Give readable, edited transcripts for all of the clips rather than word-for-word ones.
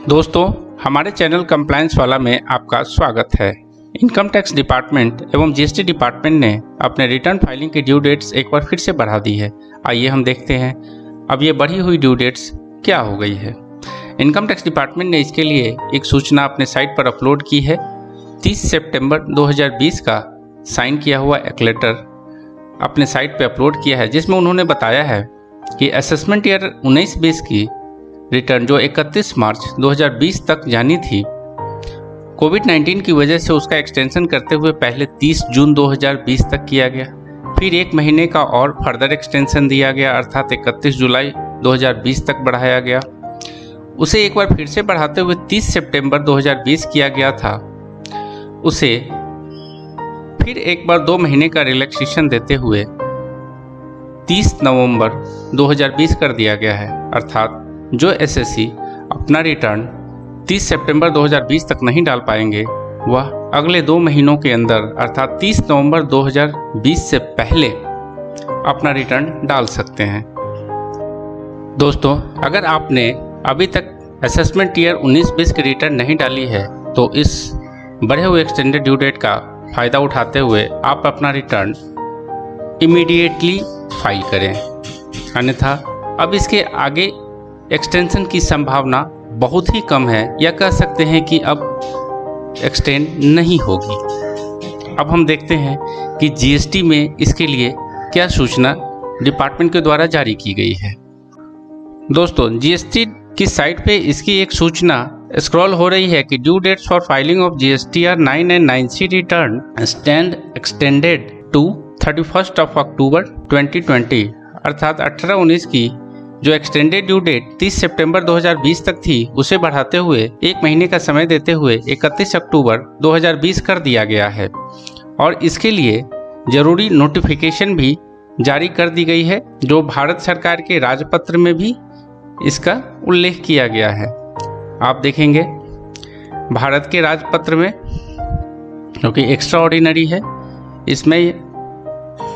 दोस्तों, हमारे channel compliance वाला में आपका स्वागत है। इनकम टैक्स डिपार्टमेंट एवं जीएसटी डिपार्टमेंट ने अपने रिटर्न फाइलिंग की ड्यू डेट्स एक बार फिर से बढ़ा दी है। आइए हम देखते हैं अब ये बढ़ी हुई ड्यू डेट्स क्या हो गई है। इनकम टैक्स डिपार्टमेंट ने इसके लिए एक सूचना अपने साइट पर अपलोड की है। 30 सितंबर 2020 का साइन किया हुआ एक लेटर अपने साइट पर अपलोड किया है, जिसमें उन्होंने बताया है कि असेसमेंट ईयर 19-20 की रिटर्न जो 31 मार्च 2020 तक जानी थी, कोविड-19 की वजह से उसका एक्सटेंशन करते हुए पहले 30 जून 2020 तक किया गया, फिर एक महीने का और फर्दर एक्सटेंशन दिया गया अर्थात 31 जुलाई 2020 तक बढ़ाया गया। उसे एक बार फिर से बढ़ाते हुए 30 सितंबर 2020 किया गया था। उसे फिर एक बार 2 महीने का रिलैक्सेशन देते हुए 30 नवंबर 2020 कर दिया गया है, अर्थात जो एसएससी अपना रिटर्न 30 सितंबर 2020 तक नहीं डाल पाएंगे वह अगले 2 महीनों के अंदर अर्थात 30 नवंबर 2020 से पहले अपना रिटर्न डाल सकते हैं। दोस्तों, अगर आपने अभी तक असेसमेंट ईयर 19-20 की रिटर्न नहीं डाली है तो इस बढ़े हुए एक्सटेंडेड ड्यू डेट का फ़ायदा उठाते हुए आप अपना रिटर्न इमीडिएटली फाइल करें, अन्यथा अब इसके आगे एक्सटेंशन की संभावना बहुत ही कम है, या कह सकते हैं कि अब एक्सटेंड नहीं होगी। अब हम देखते हैं कि जीएसटी में इसके लिए क्या सूचना डिपार्टमेंट के द्वारा जारी की गई है। दोस्तों, जीएसटी की साइट पे इसकी एक सूचना स्क्रॉल हो रही है कि due dates for filing of GSTR 9 and 9C return stand extended to 31 October 2020, अर्थात 18-19 की जो एक्सटेंडेड ड्यू डेट 30 सितंबर 2020 तक थी उसे बढ़ाते हुए एक महीने का समय देते हुए 31 अक्टूबर 2020 कर दिया गया है, और इसके लिए जरूरी नोटिफिकेशन भी जारी कर दी गई है, जो भारत सरकार के राजपत्र में भी इसका उल्लेख किया गया है। आप देखेंगे भारत के राजपत्र में, क्योंकि एक्स्ट्रा ऑर्डिनरी है, इसमें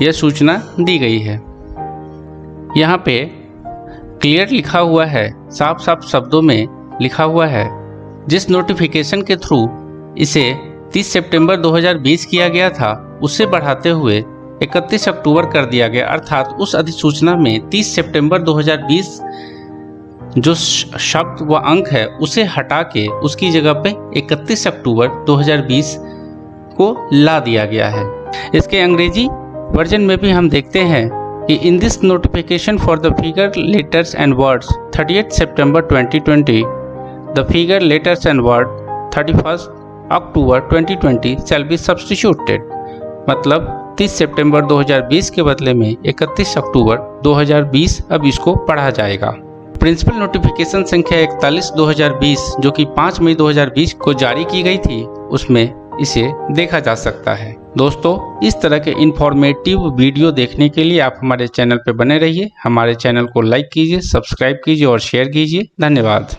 यह सूचना दी गई है। यहाँ पे क्लियर लिखा हुआ है, साफ साफ शब्दों में लिखा हुआ है, जिस नोटिफिकेशन के थ्रू इसे 30 सितंबर 2020 किया गया था उसे बढ़ाते हुए 31 अक्टूबर कर दिया गया, अर्थात उस अधिसूचना में 30 सितंबर 2020 जो शब्द व अंक है उसे हटा के उसकी जगह पे 31 अक्टूबर 2020 को ला दिया गया है। इसके अंग्रेजी वर्जन में भी हम देखते हैं कि in this notification for the figure, letters and words 30th September 2020, the figure, letters and word 31st October 2020 shall be substituted। मतलब 30 सितंबर 2020 के बदले में 31 अक्टूबर 2020 अब इसको पढ़ा जाएगा। प्रिंसिपल नोटिफिकेशन संख्या 41/2020 जो कि 5 मई 2020 को जारी की गई थी, उसमें इसे देखा जा सकता है। दोस्तों, इस तरह के इंफॉर्मेटिव वीडियो देखने के लिए आप हमारे चैनल पर बने रहिए। हमारे चैनल को लाइक कीजिए, सब्सक्राइब कीजिए और शेयर कीजिए। धन्यवाद।